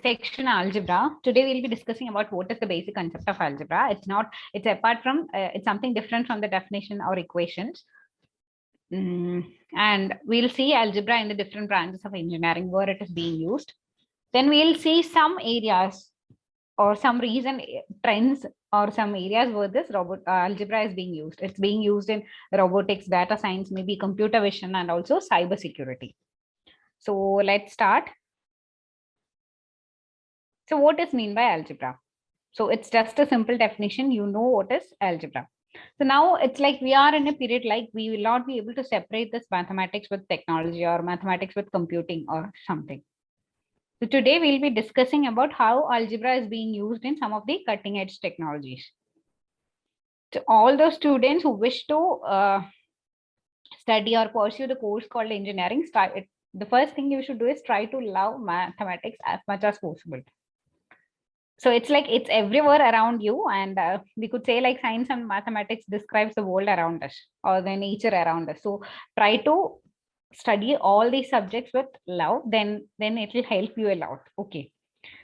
section algebra. Today we'll be discussing about what is the basic concept of algebra. It's apart from, it's something different from the definition or equations. And we'll see algebra in the different branches of engineering where it is being used. Then we'll see some areas or some reason trends or some areas where this algebra is being used. It's being used in robotics, data science, maybe computer vision, and also cyber security. So let's start. So what is mean by algebra? So it's just a simple definition. You know what is algebra. So now it's like we are in a period like we will not be able to separate this mathematics with technology or mathematics with computing or something. So today we'll be discussing about how algebra is being used in some of the cutting edge technologies. So all those students who wish to study or pursue the course called engineering, the first thing you should do is try to love mathematics as much as possible. So it's like it's everywhere around you, and we could say like science and mathematics describes the world around us or the nature around us. So try to study all these subjects with love, then it will help you a lot. Okay,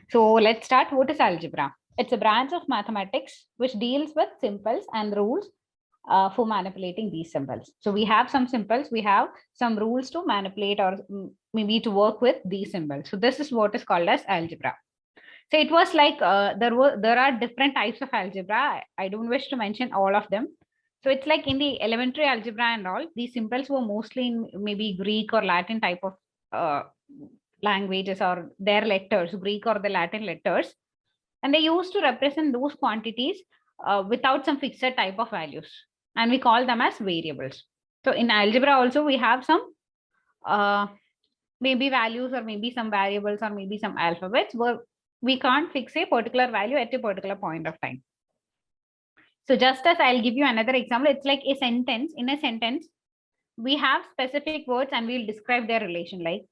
so let's start. What is algebra? It's a branch of mathematics which deals with symbols and rules for manipulating these symbols. So we have some symbols, we have some rules to manipulate or maybe to work with these symbols. So this is what is called as algebra. So it was like there are different types of algebra. I don't wish to mention all of them. So it's like in the elementary algebra and all, these symbols were mostly in maybe Greek or Latin type of languages or their letters, Greek or the Latin letters. And they used to represent those quantities without some fixed type of values. And we call them as variables. So in algebra also, we have some maybe values or maybe some variables or maybe some alphabets where we can't fix a particular value at a particular point of time. So just as I'll give you another example, it's like a sentence. In a sentence, we have specific words and we'll describe their relation. Like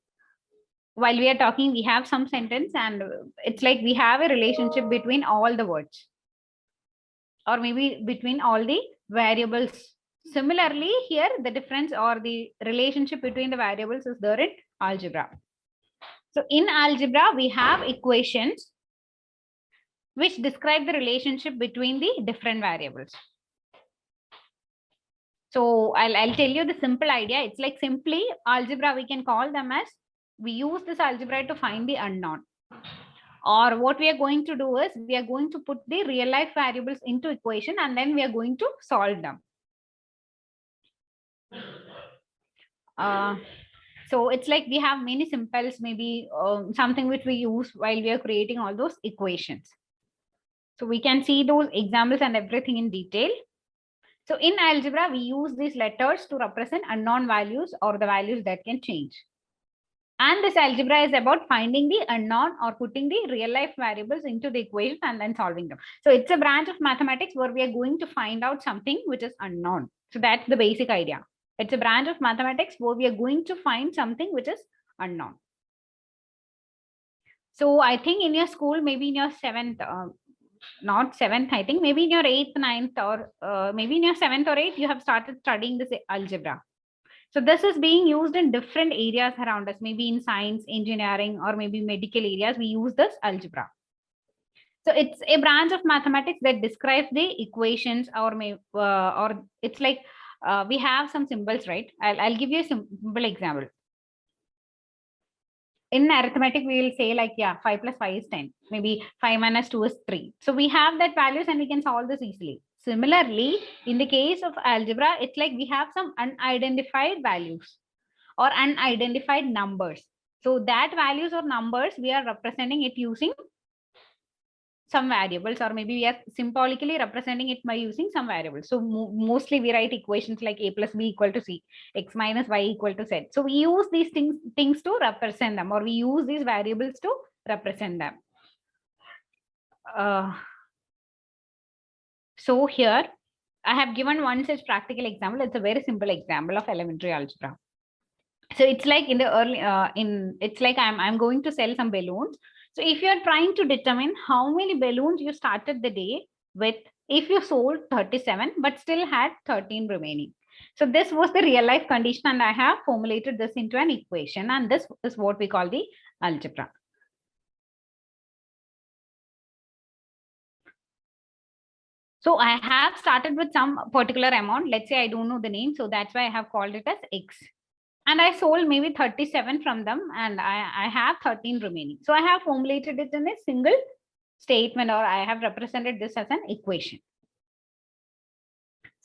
while we are talking, we have some sentence and it's like we have a relationship between all the words or maybe between all the variables. Similarly, here the difference or the relationship between the variables is there in algebra. So in algebra, we have equations which describe the relationship between the different variables. So I'll tell you the simple idea. It's like simply algebra, we can call them as, we use this algebra to find the unknown. Or what we are going to do is we are going to put the real life variables into equation and then we are going to solve them. So it's like we have many symbols, maybe something which we use while we are creating all those equations. So we can see those examples and everything in detail. So in algebra, we use these letters to represent unknown values or the values that can change. And this algebra is about finding the unknown or putting the real life variables into the equation and then solving them. So it's a branch of mathematics where we are going to find out something which is unknown. So that's the basic idea. It's a branch of mathematics where we are going to find something which is unknown. So I think in your school, maybe in your not seventh, I think maybe in your 8th, 9th, or maybe in your 7th or 8th, you have started studying this algebra. So this is being used in different areas around us, maybe in science, engineering, or maybe medical areas, we use this algebra. So it's a branch of mathematics that describes the equations or it's like we have some symbols, right? I'll give you a simple example. In arithmetic, we will say like, yeah, 5 plus 5 is 10. Maybe 5 minus 2 is 3. So we have that values and we can solve this easily. Similarly, in the case of algebra, it's like we have some unidentified values or unidentified numbers. So that values or numbers, we are representing it using some variables, or maybe we are symbolically representing it by using some variables. So mostly we write equations like a plus b equal to c, x minus y equal to z. So we use these things to represent them, or we use these variables to represent them. So here I have given one such practical example. It's a very simple example of elementary algebra. So it's like in the early it's like I'm going to sell some balloons. So if you're trying to determine how many balloons you started the day with, if you sold 37 but still had 13 remaining. So this was the real life condition and I have formulated this into an equation, and this is what we call the algebra. So I have started with some particular amount. Let's say I don't know the name. So that's why I have called it as X. And I sold maybe 37 from them, and I have 13 remaining. So I have formulated it in a single statement, or I have represented this as an equation.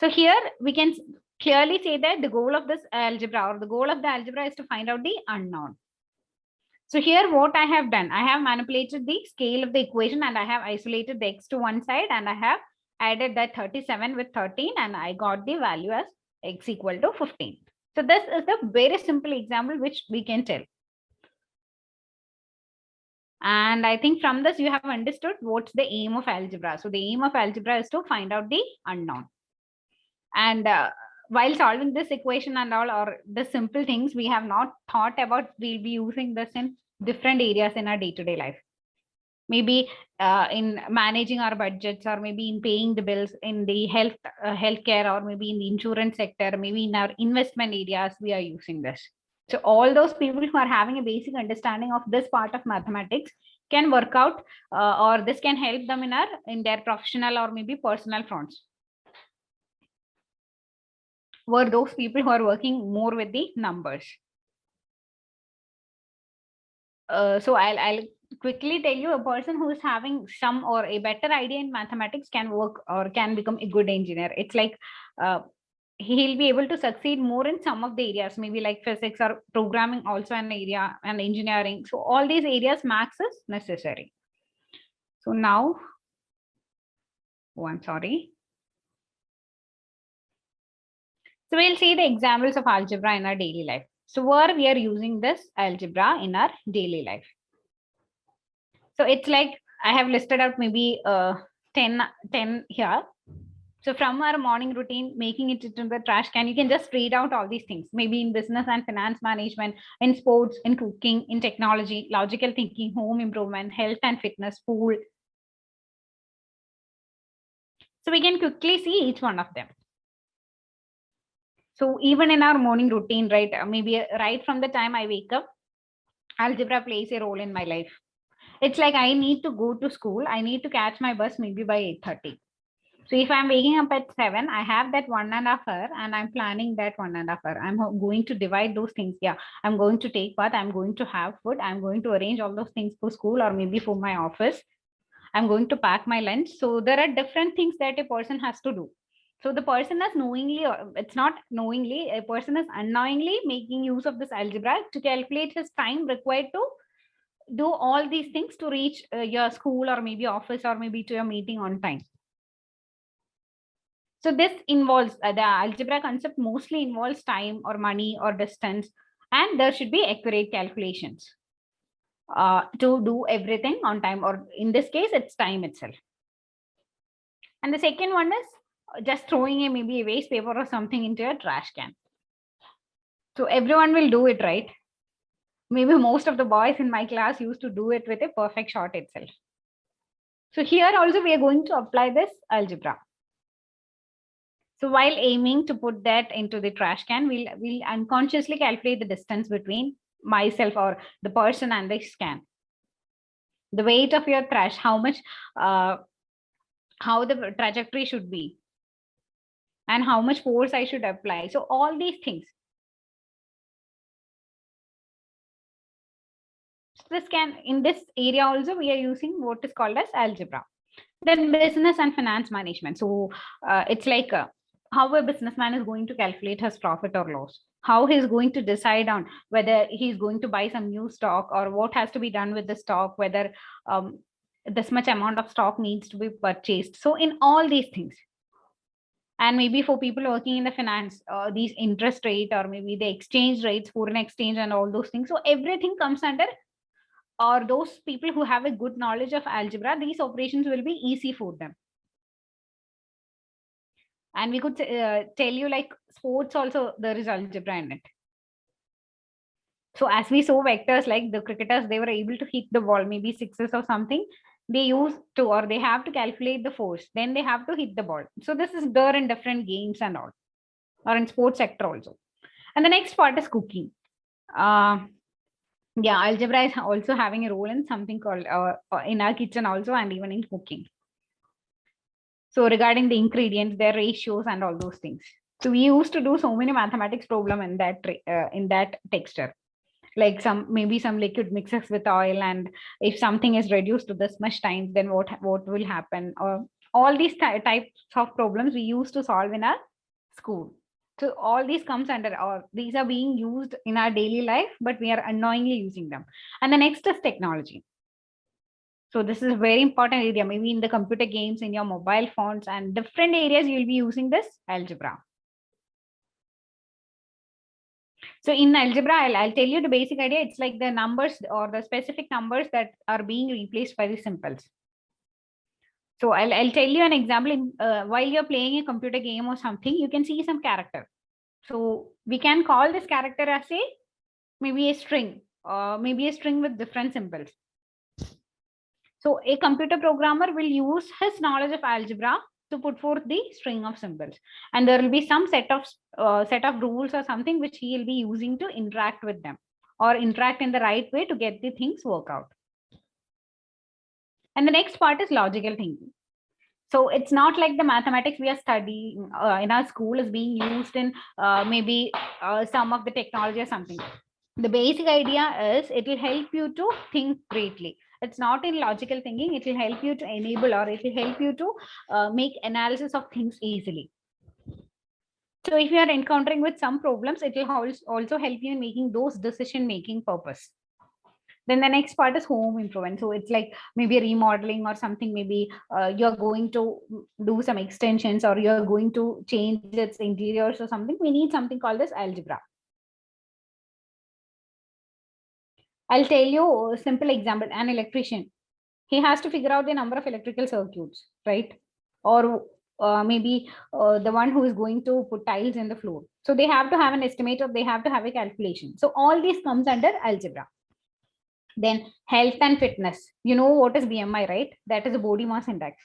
So here we can clearly say that the goal of this algebra, or the goal of the algebra, is to find out the unknown. So here what I have done, I have manipulated the scale of the equation, and I have isolated the X to one side, and I have added that 37 with 13, and I got the value as X equal to 15. So this is the very simple example which we can tell. And I think from this you have understood what's the aim of algebra. So the aim of algebra is to find out the unknown. And while solving this equation and all, or the simple things, we have not thought about we'll be using this in different areas in our day-to-day life. Maybe in managing our budgets, or maybe in paying the bills, in the healthcare, or maybe in the insurance sector, maybe in our investment areas, we are using this. So all those people who are having a basic understanding of this part of mathematics can work out, or this can help them in their professional or maybe personal fronts. Were those people who are working more with the numbers. So I'll quickly tell you, a person who is having some or a better idea in mathematics can work or can become a good engineer. It's like he'll be able to succeed more in some of the areas, maybe like physics or programming, also an area, and engineering. So all these areas, maths is necessary. So now, I'm sorry. So we'll see the examples of algebra in our daily life. So where we are using this algebra in our daily life. So it's like I have listed out maybe 10 here. So from our morning routine, making it into the trash can, you can just read out all these things, maybe in business and finance management, in sports, in cooking, in technology, logical thinking, home improvement, health and fitness, food. So we can quickly see each one of them. So even in our morning routine, right, maybe right from the time I wake up, algebra plays a role in my life. It's like I need to go to school. I need to catch my bus maybe by 8:30. So if I'm waking up at 7, I have that 1.5 hour, and I'm planning that 1.5 hour. I'm going to divide those things. Yeah, I'm going to take bath. I'm going to have food. I'm going to arrange all those things for school or maybe for my office. I'm going to pack my lunch. So there are different things that a person has to do. So the person is knowingly, or it's not knowingly, a person is unknowingly making use of this algebra to calculate his time required to do all these things to reach your school or maybe office or maybe to your meeting on time. So this involves the algebra concept mostly involves time or money or distance, and there should be accurate calculations to do everything on time, or in this case, it's time itself. And the second one is just throwing maybe a waste paper or something into a trash can. So everyone will do it, right? Maybe most of the boys in my class used to do it with a perfect shot itself. So here also we are going to apply this algebra. So while aiming to put that into the trash can, we'll unconsciously calculate the distance between myself or the person and the can. The weight of your trash, how much, how the trajectory should be, and how much force I should apply. So all these things. This can, in this area also, we are using what is called as algebra. Then business and finance management. So it's like how a businessman is going to calculate his profit or loss, how he's going to decide on whether he's going to buy some new stock, or what has to be done with the stock, whether this much amount of stock needs to be purchased. So in all these things, and maybe for people working in the finance, these interest rate or maybe the exchange rates, foreign exchange and all those things. So everything comes under, or those people who have a good knowledge of algebra, these operations will be easy for them. And we could tell you, like sports also, there is algebra in it. So as we saw vectors, like the cricketers, they were able to hit the ball, maybe sixes or something. They use to, or they have to calculate the force. Then they have to hit the ball. So this is there in different games and all, or in sports sector also. And the next part is cooking. Yeah, algebra is also having a role in something called in our kitchen also, and even in cooking. So regarding the ingredients, their ratios and all those things. So we used to do so many mathematics problem in that texture, like maybe some liquid mixes with oil, and if something is reduced to this much time, then what will happen, or all these types of problems we used to solve in our school. So all these comes under, or these are being used in our daily life, but we are unknowingly using them. And the next is technology. So this is a very important area, maybe in the computer games, in your mobile phones, and different areas you'll be using this algebra. So in algebra, I'll tell you the basic idea. It's like the numbers or the specific numbers that are being replaced by the simples. So I'll tell you an example. While you're playing a computer game or something, you can see some character. So we can call this character as maybe a string, or maybe a string with different symbols. So a computer programmer will use his knowledge of algebra to put forth the string of symbols, and there will be some set of rules or something which he will be using to interact with them, or interact in the right way to get the things work out. And the next part is logical thinking. So it's not like the mathematics we are studying in our school is being used in maybe some of the technology or something. The basic idea is it will help you to think greatly. It's not in logical thinking. It will help you to enable, or it will help you to make analysis of things easily. So if you are encountering with some problems, it will also help you in making those decision making purpose. Then the next part is home improvement. So it's like maybe remodeling or something. Maybe you're going to do some extensions, or you're going to change its interiors or something. We need something called as algebra. I'll tell you a simple example. An electrician, he has to figure out the number of electrical circuits, right? Or maybe the one who is going to put tiles in the floor. So they have to have an estimate, or they have to have a calculation. So all this comes under algebra. Then health and fitness. You know what is BMI, right? That is a body mass index.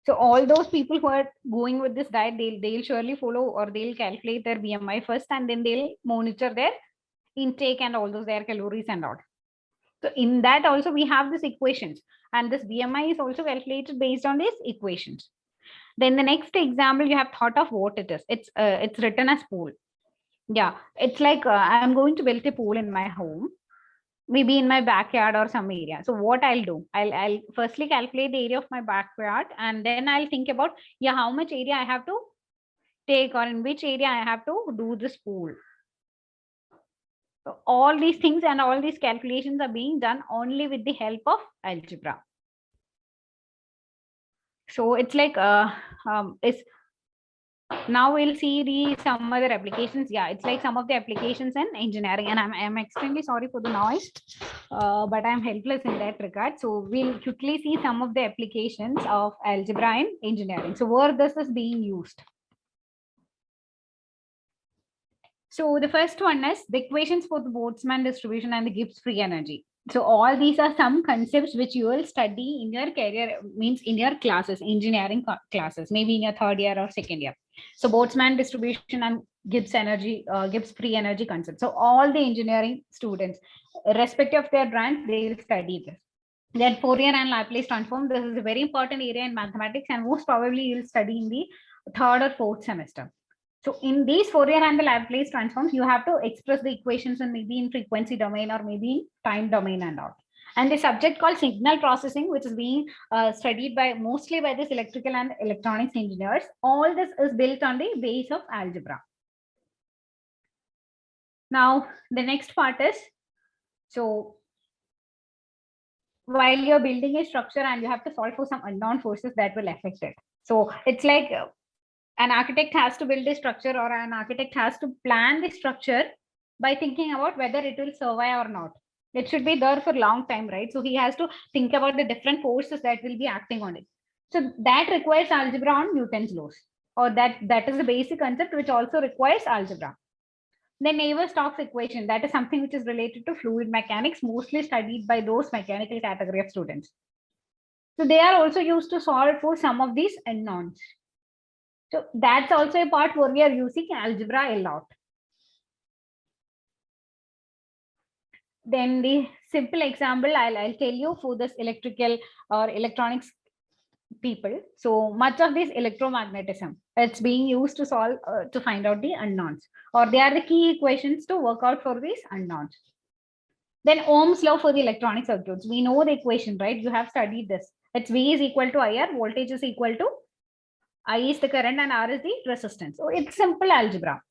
So all those people who are going with this diet, they'll surely follow, or they'll calculate their BMI first, and then they'll monitor their intake and all those their calories and all. So in that also we have these equations, and this BMI is also calculated based on these equations. Then the next example, you have thought of what it is. It's written as pool. Yeah, it's like I'm going to build a pool in my home, maybe in my backyard or some area. So what I'll do, I'll firstly calculate the area of my backyard, and then I'll think about, yeah, how much area I have to take, or in which area I have to do this pool. So all these things and all these calculations are being done only with the help of algebra. So it's like it's now we'll see some other applications. Yeah, it's like some of the applications in engineering, and I'm extremely sorry for the noise, but I'm helpless in that regard. So we'll quickly see some of the applications of algebra in engineering. So where this is being used. So the first one is the equations for the Boltzmann distribution and the Gibbs free energy. So all these are some concepts which you will study in your career, means in your classes, engineering classes, maybe in your third year or second year. So Boltzmann distribution and Gibbs free energy concept. So all the engineering students, irrespective of their branch, they will study this. Then Fourier and Laplace transform. This is a very important area in mathematics, and most probably you will study in the third or fourth semester. So in these Fourier and the Laplace transforms, you have to express the equations and maybe in frequency domain or maybe in time domain and all. And the subject called signal processing, which is being studied by mostly by this electrical and electronics engineers. All this is built on the base of algebra. Now, the next part is, so while you're building a structure and you have to solve for some unknown forces that will affect it. So it's like an architect has to build a structure, or an architect has to plan the structure by thinking about whether it will survive or not. It should be there for a long time, right? So he has to think about the different forces that will be acting on it. So that requires algebra on Newton's laws, or that is the basic concept which also requires algebra. Then Navier-Stokes equation, that is something which is related to fluid mechanics, mostly studied by those mechanical category of students. So they are also used to solve for some of these unknowns. So that's also a part where we are using algebra a lot. Then the simple example I'll tell you for this electrical or electronics people. So much of this electromagnetism, it's being used to solve, to find out the unknowns, or they are the key equations to work out for these unknowns. Then Ohm's law for the electronic circuits. We know the equation, right? You have studied this. It's V is equal to IR, voltage is equal to I is the current and R is the resistance. So it's simple algebra.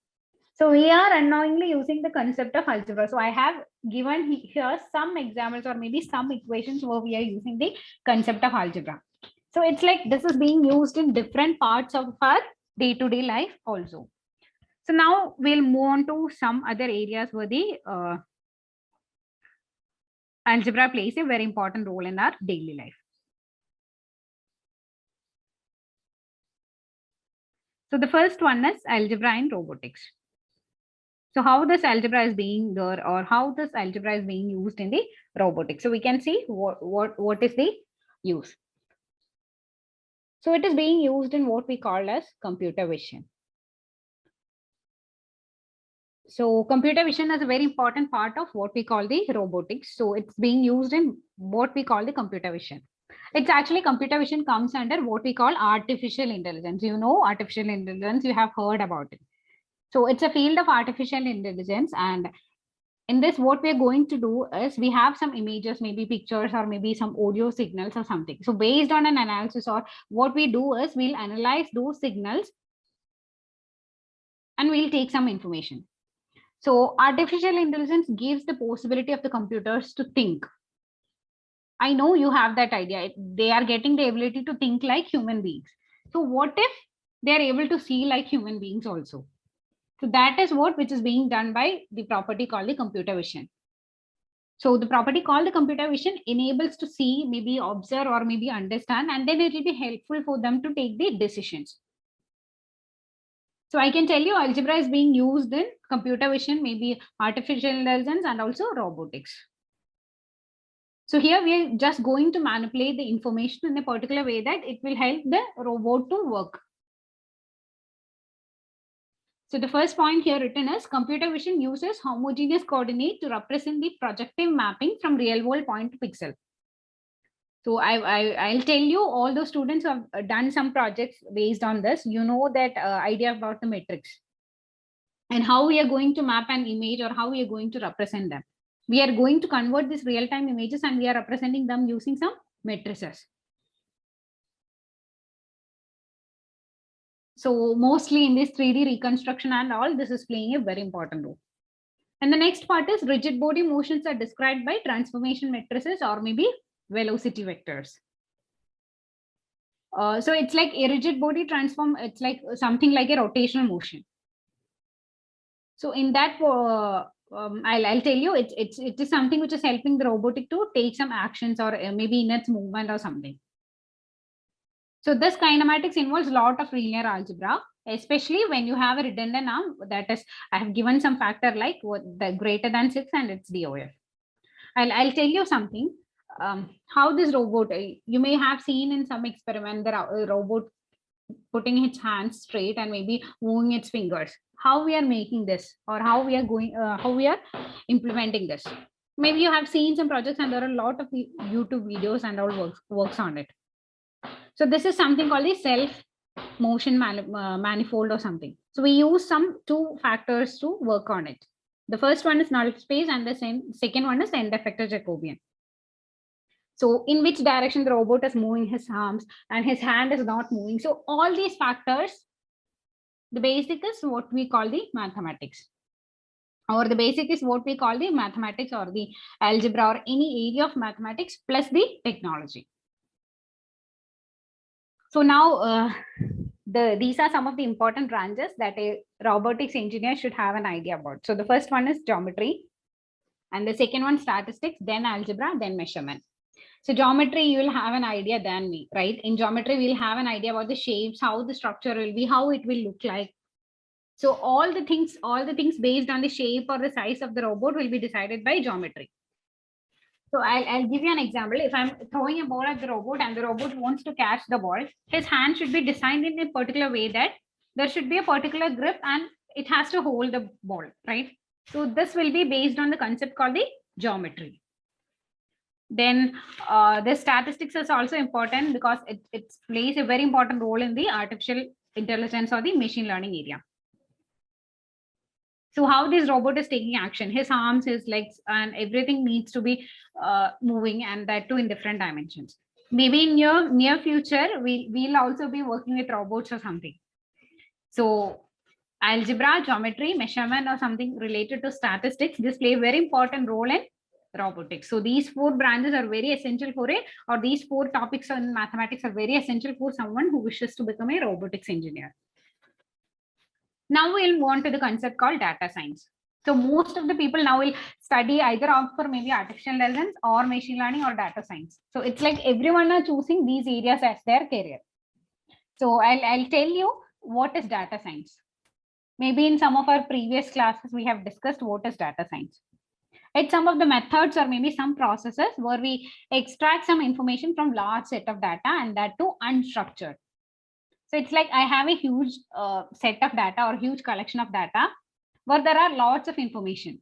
So we are unknowingly using the concept of algebra. So I have given here some examples or maybe some equations where we are using the concept of algebra. So it's like this is being used in different parts of our day-to-day life also. So now we'll move on to some other areas where the algebra plays a very important role in our daily life. So the first one is algebra in robotics. So how this algebra is being there, or how this algebra is being used in the robotics. So we can see what is the use. So it is being used in what we call as computer vision. So computer vision is a very important part of what we call the robotics. So it's being used in what we call the computer vision. It's actually computer vision comes under what we call artificial intelligence. You know, artificial intelligence, you have heard about it. So it's a field of artificial intelligence. And in this, what we're going to do is we have some images, maybe pictures, or maybe some audio signals or something. So based on an analysis, or what we do is we'll analyze those signals and we'll take some information. So artificial intelligence gives the possibility of the computers to think. I know you have that idea. They are getting the ability to think like human beings. So what if they're able to see like human beings also? So that is what which is being done by the property called the computer vision. So the property called the computer vision enables to see, maybe observe, or maybe understand, and then it will be helpful for them to take the decisions. So I can tell you algebra is being used in computer vision, maybe artificial intelligence, and also robotics. So here we are just going to manipulate the information in a particular way that it will help the robot to work. So the first point here written is computer vision uses homogeneous coordinate to represent the projective mapping from real world point to pixel. So I'll tell you, all those students who have done some projects based on this, you know that idea about the matrix and how we are going to map an image, or how we are going to represent them. We are going to convert these real-time images and we are representing them using some matrices. So mostly in this 3D reconstruction and all, this is playing a very important role. And the next part is rigid body motions are described by transformation matrices or maybe velocity vectors. So it's like a rigid body transform, it's like something like a rotational motion. So in that, I'll tell you, it is something which is helping the robotic to take some actions, or maybe in its movement or something. So this kinematics involves a lot of linear algebra, especially when you have a redundant arm. That is, I have given some factor like what the greater than 6 and its DOF. I'll tell you something. How this robot, you may have seen in some experiment, the robot putting its hands straight and maybe moving its fingers. How we are making this, or how we are going, how we are implementing this. Maybe you have seen some projects and there are a lot of YouTube videos and all works on it. So this is something called the self motion manifold or something. So we use some two factors to work on it. The first one is null space and the second one is end effector Jacobian. So in which direction the robot is moving his arms and his hand is not moving. So all these factors, the basic is what we call the mathematics, or the basic is what we call the mathematics or the algebra or any area of mathematics plus the technology. So now these are some of the important branches that a robotics engineer should have an idea about. So the first one is geometry, and the second one statistics, then algebra, then measurement. So geometry, you will have an idea than me, right? In geometry, we'll have an idea about the shapes, how the structure will be, how it will look like. So all the things based on the shape or the size of the robot will be decided by geometry. So I'll give you an example. If I'm throwing a ball at the robot and the robot wants to catch the ball, his hand should be designed in a particular way that there should be a particular grip and it has to hold the ball, right? So this will be based on the concept called the geometry. Then the statistics is also important because it plays a very important role in the artificial intelligence or the machine learning area. So how this robot is taking action, his arms, his legs, and everything needs to be moving, and that too in different dimensions. Maybe in your near future, we'll also be working with robots or something. So algebra, geometry, measurement, or something related to statistics, this play a very important role in robotics. So these 4 branches are very essential for it, or these 4 topics in mathematics are very essential for someone who wishes to become a robotics engineer. Now we'll move on to the concept called data science. So most of the people now will study either opt for maybe artificial intelligence or machine learning or data science. So it's like everyone are choosing these areas as their career. So I'll tell you what is data science. Maybe in some of our previous classes, we have discussed what is data science. It's some of the methods or maybe some processes where we extract some information from large set of data, and that too unstructured. So it's like I have a huge set of data or huge collection of data where there are lots of information,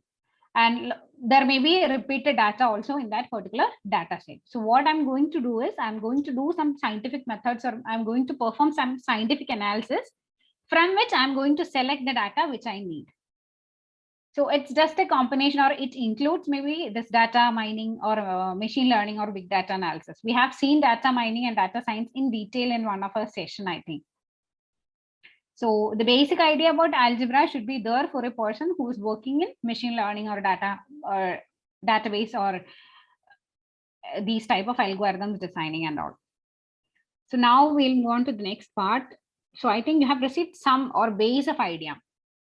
and there may be repeated data also in that particular data set. So what I'm going to do is I'm going to do some scientific methods, or I'm going to perform some scientific analysis from which I'm going to select the data which I need. So it's just a combination, or it includes maybe this data mining or machine learning or big data analysis. We have seen data mining and data science in detail in one of our session, I think. So the basic idea about algebra should be there for a person who is working in machine learning or data or database or these type of algorithms designing and all. So now we'll move on to the next part. So I think you have received some or base of idea.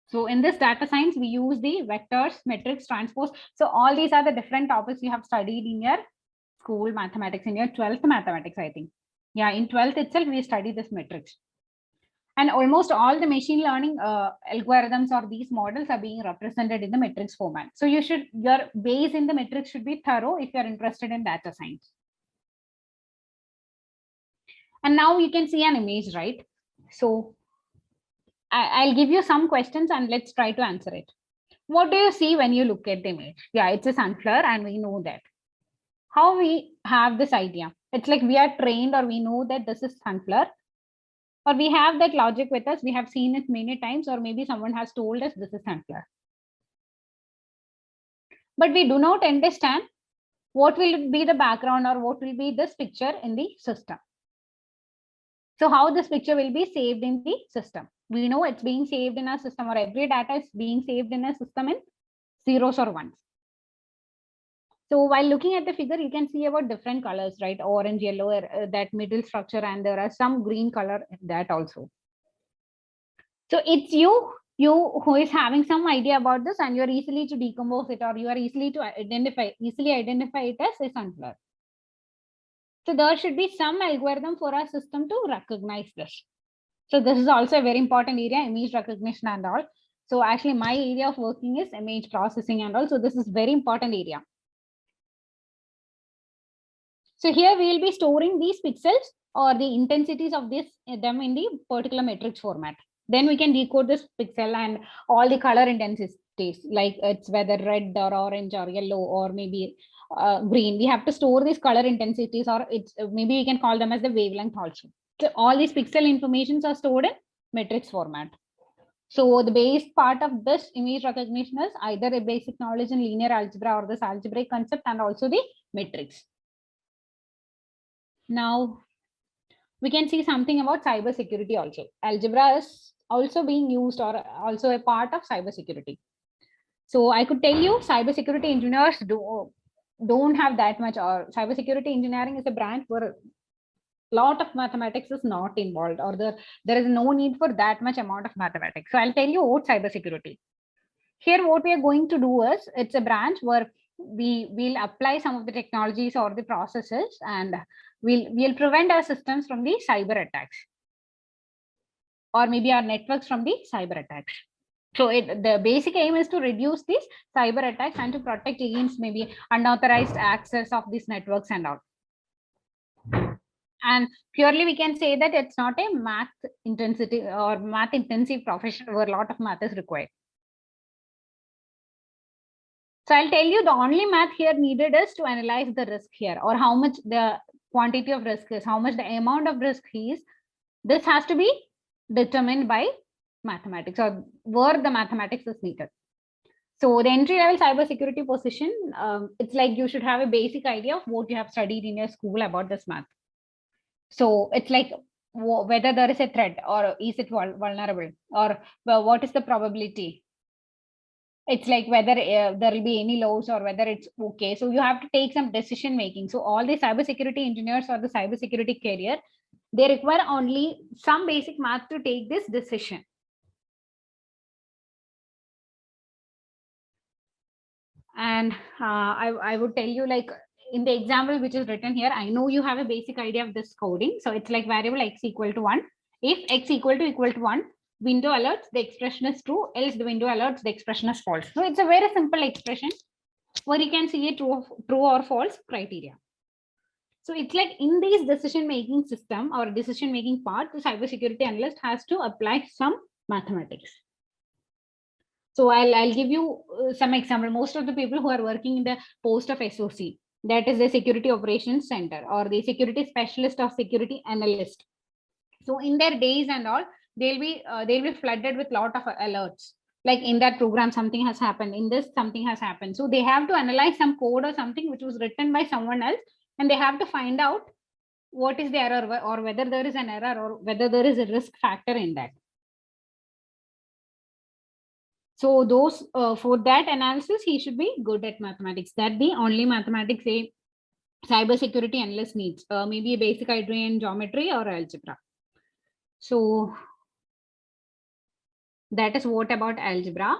So in this data science, we use the vectors, metrics, transpose. So all these are the different topics you have studied in your school mathematics, in your 12th mathematics, I think. Yeah, in 12th itself, we study this metrics. And almost all the machine learning algorithms or these models are being represented in the metrics format. So your base in the metrics should be thorough if you're interested in data science. And now you can see an image, right? So I'll give you some questions and let's try to answer it. What do you see when you look at the image? Yeah, it's a sunflower and we know that. How we have this idea? It's like we are trained or we know that this is sunflower, or we have that logic with us. We have seen it many times, or maybe someone has told us this is sunflower. But we do not understand what will be the background or what will be this picture in the system. So how this picture will be saved in the system? We know it's being saved in a system, or every data is being saved in a system in zeros or ones. So while looking at the figure, you can see about different colors, right? Orange, yellow, that middle structure, and there are some green color that also. So it's you who is having some idea about this, and you're easily to decompose it, or you are easily identify it as a sunflower. So there should be some algorithm for our system to recognize this. So this is also a very important area, image recognition and all. So actually my area of working is image processing and all. So this is very important area. So here we will be storing these pixels or the intensities of them in the particular matrix format. Then we can decode this pixel and all the color intensities, like it's whether red or orange or yellow or maybe green. We have to store these color intensities, or it's maybe we can call them as the wavelength also. So all these pixel informations are stored in matrix format. So the base part of this image recognition is either a basic knowledge in linear algebra or this algebraic concept, and also the matrix. Now we can see something about cyber security also. Algebra is also being used or also a part of cyber security. So I could tell you cybersecurity engineers don't have that much, or cybersecurity engineering is a branch where a lot of mathematics is not involved, or there is no need for that much amount of mathematics. So I'll tell you what cybersecurity. Here what we are going to do is, it's a branch where we will apply some of the technologies or the processes, and we'll prevent our systems from the cyber attacks, or maybe our networks from the cyber attacks. So the basic aim is to reduce these cyber attacks and to protect against maybe unauthorized access of these networks and all. And purely we can say that it's not a math intensity or math intensive profession where a lot of math is required. So I'll tell you the only math here needed is to analyze the risk here, or how much the quantity of risk is, how much the amount of risk is. This has to be determined by mathematics, or where the mathematics is needed. So the entry level cybersecurity position, it's like you should have a basic idea of what you have studied in your school about this math. So it's like whether there is a threat, or is it vulnerable, or what is the probability. It's like whether there will be any loss, or whether it's okay. So you have to take some decision making. So all the cybersecurity engineers or the cybersecurity career, they require only some basic math to take this decision. And I would tell you, like in the example which is written here, I know you have a basic idea of this coding. So it's like variable x equal to 1. If x equal to 1, window alerts the expression is true, else the window alerts the expression is false. So it's a very simple expression where you can see a true or false criteria. So it's like in this decision making system or decision making part, the cybersecurity analyst has to apply some mathematics. So I'll give you some example. Most of the people who are working in the post of SOC, that is the Security Operations Center, or the Security Specialist or Security Analyst. So in their days and all, they'll be flooded with lot of alerts. Like in that program, something has happened. In this, something has happened. So they have to analyze some code or something which was written by someone else, and they have to find out what is the error, or whether there is an error, or whether there is a risk factor in that. So those for that analysis, he should be good at mathematics. That the only mathematics a cybersecurity analyst needs. Maybe a basic idea in geometry or algebra. So that is what about algebra.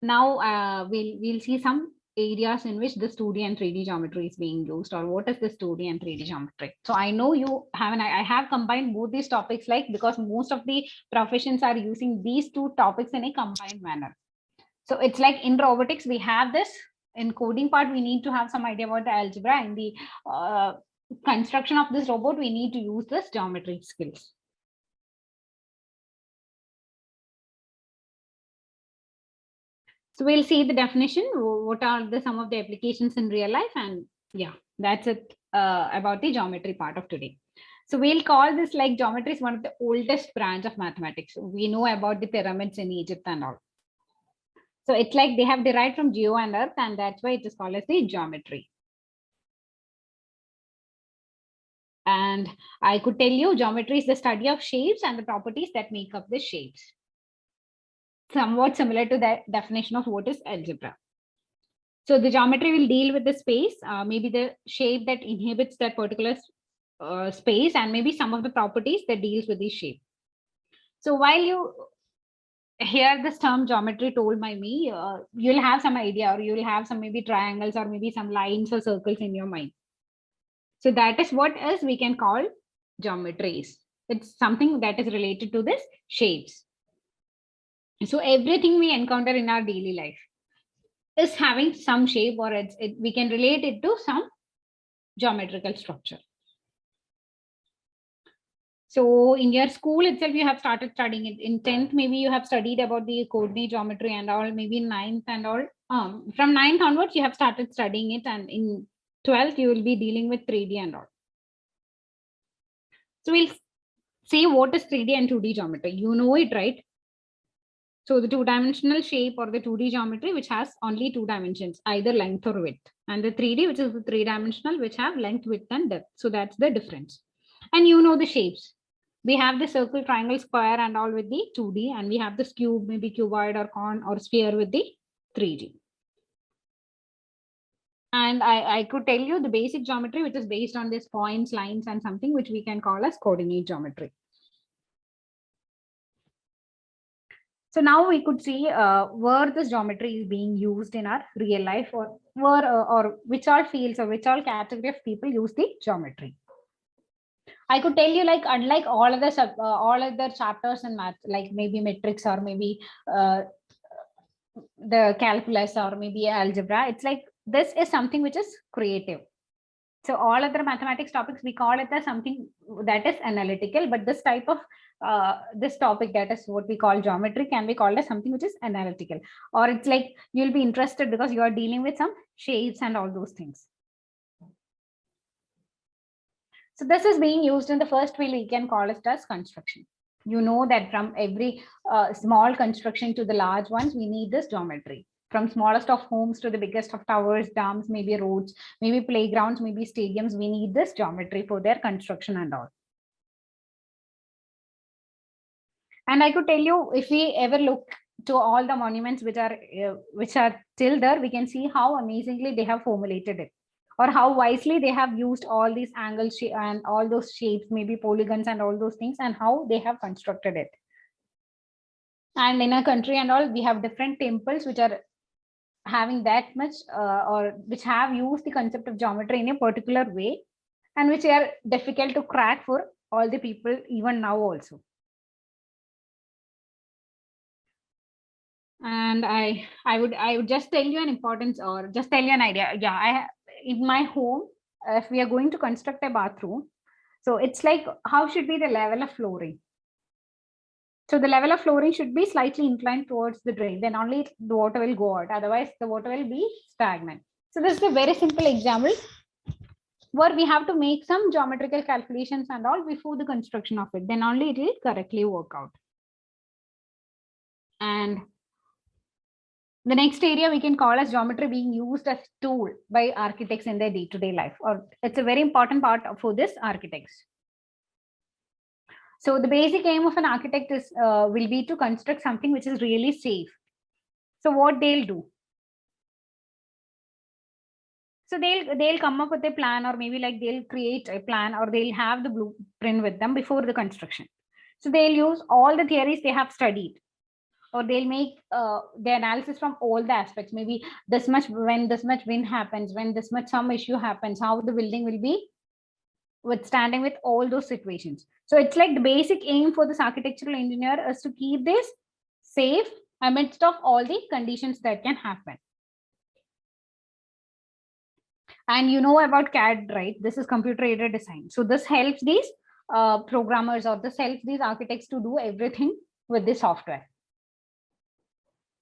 Now we'll see some areas in which this 2D and 3D geometry is being used, or what is this 2D and 3D geometry. So I know you have I have combined both these topics, like because most of the professions are using these two topics in a combined manner. So it's like in robotics, we have this. In coding part, we need to have some idea about the algebra. In the construction of this robot, we need to use this geometry skills. So we'll see the definition. What are some of the applications in real life? And yeah, that's it about the geometry part of today. So we'll call this, like, geometry is one of the oldest branch of mathematics. We know about the pyramids in Egypt and all. So it's like they have derived from geo and earth, and that's why it is called as the geometry. And I could tell you geometry is the study of shapes and the properties that make up the shapes. Somewhat similar to that definition of what is algebra. So the geometry will deal with the space, maybe the shape that inhibits that particular space, and maybe some of the properties that deals with the shape. So while you hear this term geometry told by me, you'll have some idea, or you'll have some maybe triangles, or maybe some lines or circles in your mind. So that is what is we can call geometries. It's something that is related to this shapes. So everything we encounter in our daily life is having some shape, or we can relate it to some geometrical structure. So in your school itself, you have started studying it. In 10th, maybe you have studied about the coordinate geometry and all, maybe in 9th and all. From 9th onwards, you have started studying it, and in 12th, you will be dealing with 3D and all. So we'll see what is 3D and 2D geometry. You know it, right? So the two-dimensional shape, or the 2D geometry, which has only 2 dimensions, either length or width. And the 3D, which is the 3-dimensional, which have length, width, and depth. So that's the difference. And you know the shapes. We have the circle, triangle, square, and all with the 2D. And we have this cube, maybe cuboid or cone or sphere with the 3D. And I could tell you the basic geometry, which is based on these points, lines, and something which we can call as coordinate geometry. So now we could see where this geometry is being used in our real life, or where or which all fields or which all category of people use the geometry. I could tell you, like, unlike all other chapters in math, like maybe metrics, or maybe the calculus, or maybe algebra, it's like this is something which is creative. So all other mathematics topics, we call it as something that is analytical, but this type of this topic, that is what we call geometry, can be called as something which is analytical, or it's like you'll be interested because you are dealing with some shapes and all those things. So this is being used in the first field, we can call it as construction. You know that from every small construction to the large ones, we need this geometry. From smallest of homes to the biggest of towers, dams, maybe roads, maybe playgrounds, maybe stadiums, we need this geometry for their construction and all. And I could tell you, if we ever look to all the monuments which are still there, we can see how amazingly they have formulated it, or how wisely they have used all these angles and all those shapes, maybe polygons and all those things, and how they have constructed it. And in a country and all, we have different temples which are having that much or which have used the concept of geometry in a particular way, and which are difficult to crack for all the people even now also. And I would just tell you an importance, or just tell you an idea. Yeah, in my home, if we are going to construct a bathroom, so it's like, how should be the level of flooring? So the level of flooring should be slightly inclined towards the drain, then only the water will go out. Otherwise, the water will be stagnant. So this is a very simple example where we have to make some geometrical calculations and all before the construction of it. Then only it will correctly work out. And the next area we can call as geometry being used as tool by architects in their day-to-day life, or it's a very important part for this architects. So the basic aim of an architect is will be to construct something which is really safe. So what they'll do? So they'll come up with a plan, or maybe like they'll create a plan, or they'll have the blueprint with them before the construction. So they'll use all the theories they have studied, or they'll make the analysis from all the aspects. Maybe this much, when this much wind happens, when this much some issue happens, how the building will be withstanding with all those situations. So it's like the basic aim for this architectural engineer is to keep this safe amidst of all the conditions that can happen. And you know about CAD, right? This is computer aided design. So this helps these programmers, or this helps these architects to do everything with this software.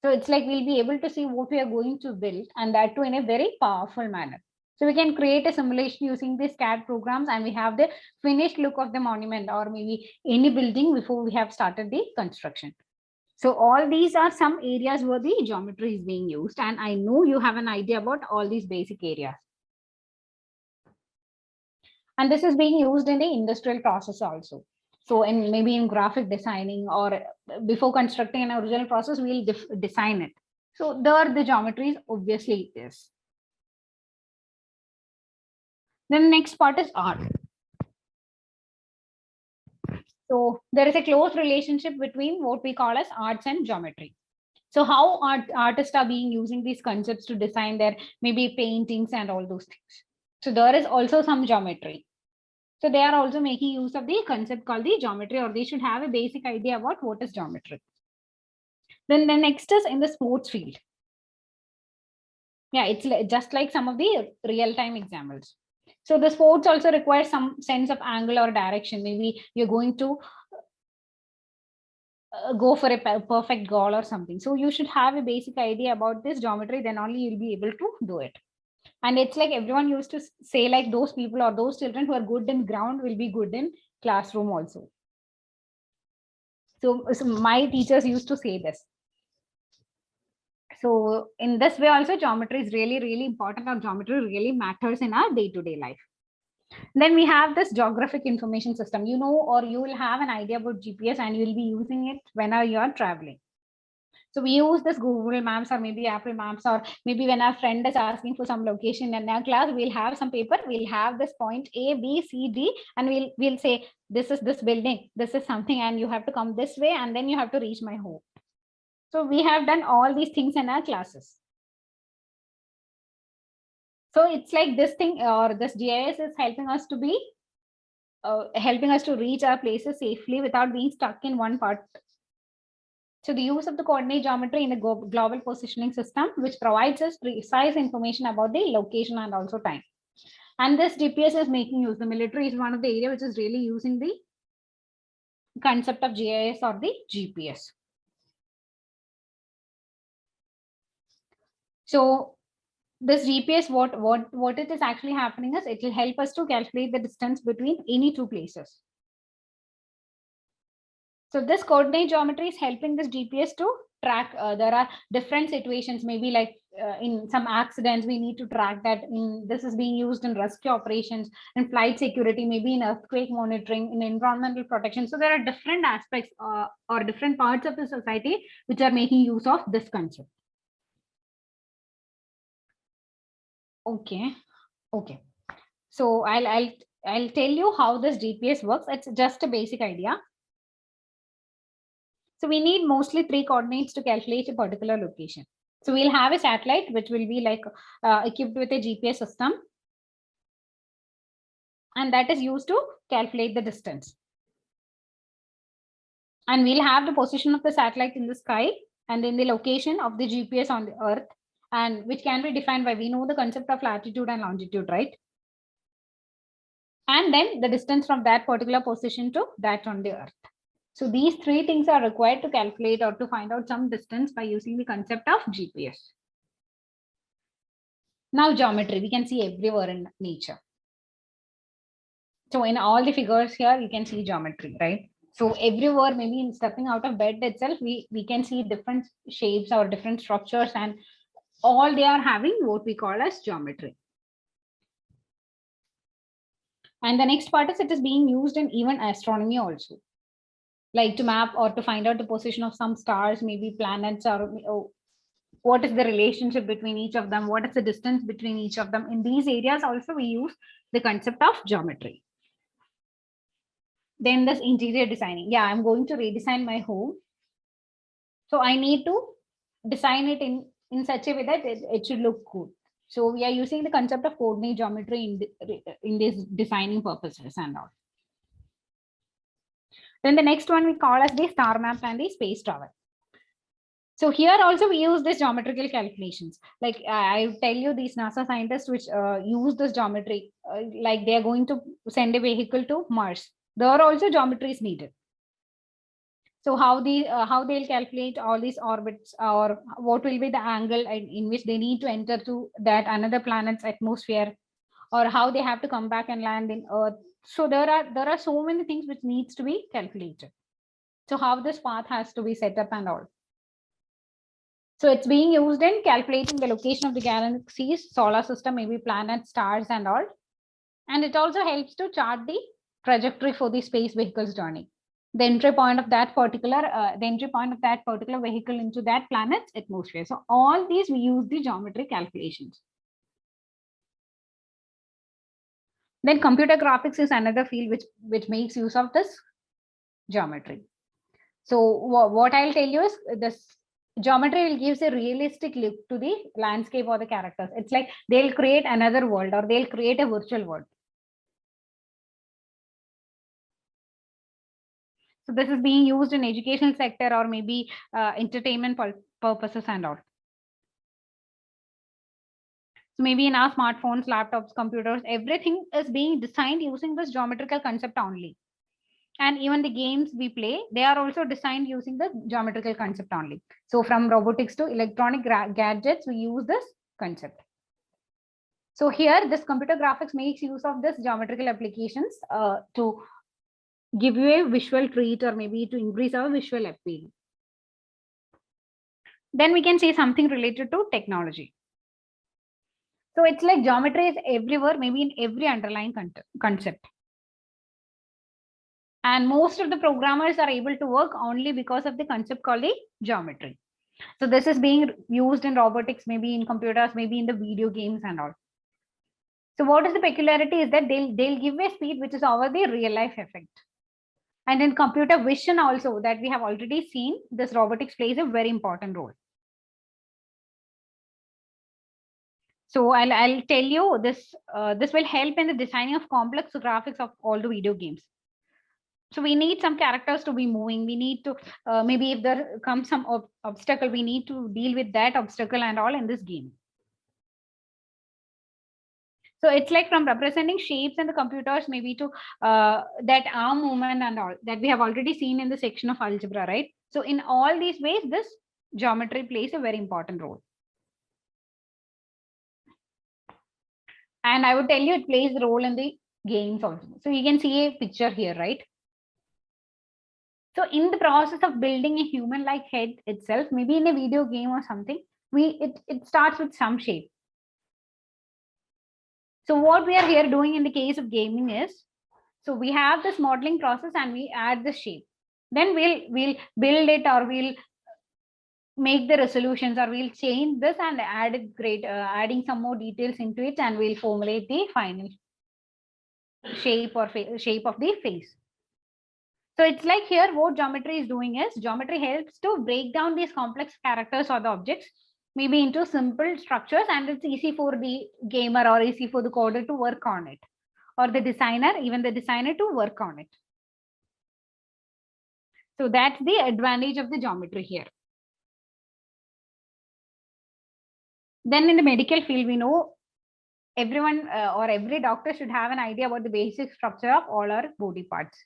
So it's like we'll be able to see what we are going to build, and that too in a very powerful manner. So we can create a simulation using these CAD programs, and we have the finished look of the monument or maybe any building before we have started the construction. So all these are some areas where the geometry is being used, and I know you have an idea about all these basic areas. And this is being used in the industrial process also. So in maybe in graphic designing, or before constructing an original process, we'll design it. So there the geometries obviously is. Then the next part is art. So there is a close relationship between what we call as arts and geometry. So how artists are being using these concepts to design their maybe paintings and all those things. So there is also some geometry. So they are also making use of the concept called the geometry, or they should have a basic idea about what is geometry. Then the next is in the sports field. Yeah, it's just like some of the real-time examples. So the sports also requires some sense of angle or direction. Maybe you're going to go for a perfect goal or something. So you should have a basic idea about this geometry, then only you'll be able to do it. And it's like everyone used to say, like those people or those children who are good in ground will be good in classroom also. So my teachers used to say this. So in this way also, geometry is really, really important, or geometry really matters in our day-to-day life. Then we have this geographic information system, you know, or you will have an idea about GPS, and you will be using it whenever you are traveling. So we use this Google Maps, or maybe Apple Maps, or maybe when our friend is asking for some location in our class, we'll have some paper, we'll have this point A, B, C, D, and we'll say, this is this building, this is something, and you have to come this way, and then you have to reach my home. So we have done all these things in our classes. So it's like this thing, or this GIS is helping us to be, helping us to reach our places safely without being stuck in one part. So the use of the coordinate geometry in the global positioning system, which provides us precise information about the location and also time. And this GPS is making use. The military is one of the area which is really using the concept of GIS or the GPS. So this GPS, what it is actually happening is it will help us to calculate the distance between any two places. So this coordinate geometry is helping this GPS to track. There are different situations, maybe like in some accidents, we need to track that. This is being used in rescue operations, in flight security, maybe in earthquake monitoring, in environmental protection. So there are different aspects or different parts of the society which are making use of this concept. Okay. So I'll tell you how this GPS works. It's just a basic idea. So we need mostly 3 coordinates to calculate a particular location. So we'll have a satellite which will be like equipped with a GPS system, and that is used to calculate the distance. And we'll have the position of the satellite in the sky and then the location of the GPS on the earth, and which can be defined by, we know the concept of latitude and longitude, right? And then the distance from that particular position to that on the earth. So these 3 things are required to calculate or to find out some distance by using the concept of GPS. Now geometry, we can see everywhere in nature. So in all the figures here, you can see geometry, right? So everywhere, maybe in stepping out of bed itself, we can see different shapes or different structures, and all they are having what we call as geometry. And the next part is it is being used in even astronomy also, like to map or to find out the position of some stars, maybe planets, or what is the relationship between each of them, what is the distance between each of them. In these areas also we use the concept of geometry. Then this interior designing. Yeah, I'm going to redesign my home. So I need to design it in such a way that it should look good. So we are using the concept of coordinate geometry in these designing purposes and all. Then the next one we call as the star map and the space travel. So here also we use this geometrical calculations. Like I tell you, these NASA scientists which use this geometry, like they are going to send a vehicle to Mars. There also geometry is needed. So how they'll calculate all these orbits, or what will be the angle in which they need to enter to that another planet's atmosphere, or how they have to come back and land in Earth. So there are so many things which needs to be calculated. So how this path has to be set up and all. So it's being used in calculating the location of the galaxies, solar system, maybe planets, stars, and all. And it also helps to chart the trajectory for the space vehicle's journey. The entry point of that particular vehicle into that planet's atmosphere. So all these we use the geometry calculations. Then computer graphics is another field which makes use of this geometry. So what I'll tell you is this geometry will give a realistic look to the landscape or the characters. It's like they'll create another world, or they'll create a virtual world. So this is being used in educational sector or maybe entertainment purposes and all. So maybe in our smartphones, laptops, computers, everything is being designed using this geometrical concept only. And even the games we play, they are also designed using the geometrical concept only. So from robotics to electronic gadgets, we use this concept. So here, this computer graphics makes use of this geometrical applications to give you a visual treat, or maybe to increase our visual appeal. Then we can say something related to technology. So it's like geometry is everywhere, maybe in every underlying concept. And most of the programmers are able to work only because of the concept called the geometry. So this is being used in robotics, maybe in computers, maybe in the video games and all. So what is the peculiarity is that they'll give a speed which is over the real life effect. And in computer vision also, that we have already seen, this robotics plays a very important role. So I'll tell you this. This will help in the designing of complex graphics of all the video games. So we need some characters to be moving. We need to maybe if there comes some obstacle, we need to deal with that obstacle and all in this game. So it's like from representing shapes in the computers, maybe to that arm movement and all that we have already seen in the section of algebra, right? So in all these ways, this geometry plays a very important role. And I would tell you it plays a role in the games also. So you can see a picture here, right? So in the process of building a human-like head itself, maybe in a video game or something, it starts with some shape. So what we are here doing in the case of gaming is, so we have this modeling process and we add the shape. Then we'll build it, or we'll make the resolutions, or we'll change this and add it adding some more details into it, and we'll formulate the final shape or shape of the face. So it's like here what geometry is doing is, geometry helps to break down these complex characters or the objects maybe into simple structures, and it's easy for the gamer or easy for the coder to work on it, or the designer, even the designer, to work on it. So that's the advantage of the geometry here. Then in the medical field, we know everyone or every doctor should have an idea about the basic structure of all our body parts.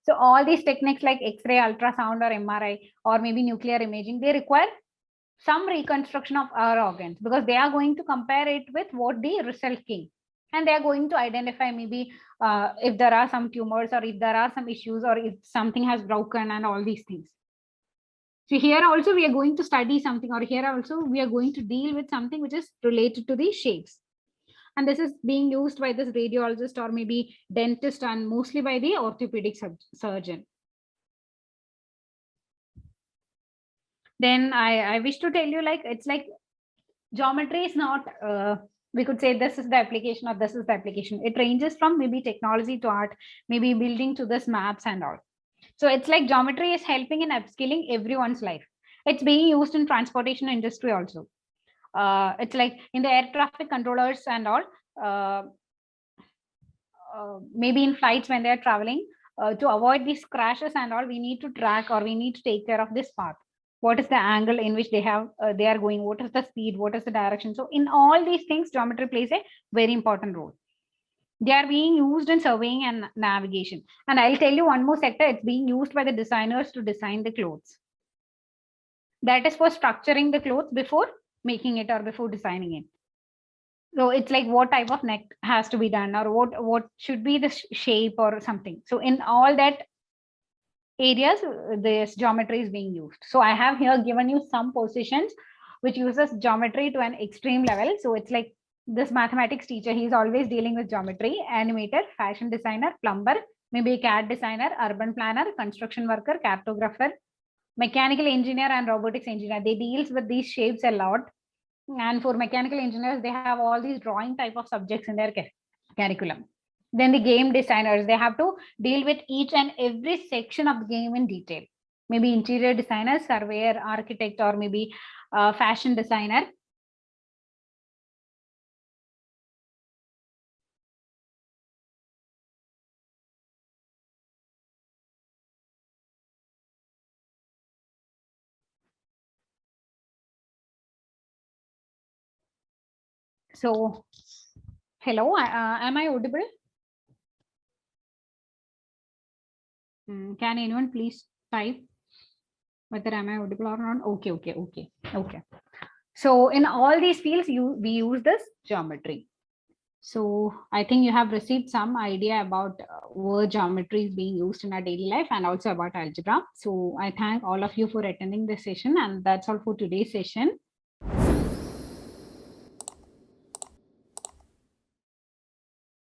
So all these techniques like X-ray, ultrasound, or MRI, or maybe nuclear imaging, they require some reconstruction of our organs, because they are going to compare it with what the result came. And they are going to identify maybe if there are some tumors, or if there are some issues, or if something has broken, and all these things. So here also we are going to study something, or here also we are going to deal with something which is related to the shapes. And this is being used by this radiologist or maybe dentist, and mostly by the orthopedic surgeon. Then I wish to tell you, like, it's like geometry is not, we could say this is the application or this is the application. It ranges from maybe technology to art, maybe building to this maps and all. So it's like geometry is helping in upskilling everyone's life. It's being used in transportation industry also. It's like in the air traffic controllers and all, maybe in flights when they're traveling, to avoid these crashes and all, we need to track, or we need to take care of this path. What is the angle in which they are going? What is the speed? What is the direction? So in all these things, geometry plays a very important role. They are being used in surveying and navigation. And I'll tell you one more sector. It's being used by the designers to design the clothes. That is for structuring the clothes before making it or before designing it. So it's like what type of neck has to be done, or what should be the shape or something. So in all that areas, this geometry is being used. So I have here given you some positions which uses geometry to an extreme level. So it's like this mathematics teacher, he's always dealing with geometry. Animator, fashion designer, plumber, maybe CAD designer, urban planner, construction worker, cartographer, mechanical engineer, and robotics engineer. They deals with these shapes a lot. And for mechanical engineers, they have all these drawing type of subjects in their curriculum. Then the game designers, they have to deal with each and every section of the game in detail. Maybe interior designer, surveyor, architect, or maybe fashion designer. So, hello, am I audible? Can anyone please type whether am I audible or not? Okay. So in all these fields, we use this geometry. So I think you have received some idea about where geometry is being used in our daily life, and also about algebra. So I thank all of you for attending this session, and that's all for today's session.